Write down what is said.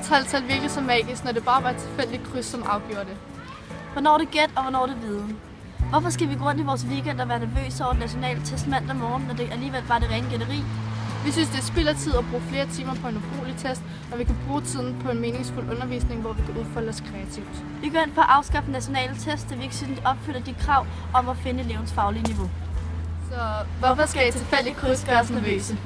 12-tal virkelig så magisk, når det bare var et tilfældigt kryds, som afgjorde det? Hvornår er det gæt, og hvornår er det viden? Hvorfor skal vi gå rundt i vores weekend og være nervøse over et nationalt test mandag morgen, når det alligevel bare det rene gætteri? Vi synes, det er spild af tid at bruge flere timer på en ubrugelig test, når vi kan bruge tiden på en meningsfuld undervisning, hvor vi kan udfolde os kreativt. Vi går ind for at afskaffe nationale test, da vi ikke synes, de opfylder de krav om at finde elevens faglige niveau. Så hvorfor skal et tilfældigt kryds gøre os nervøse?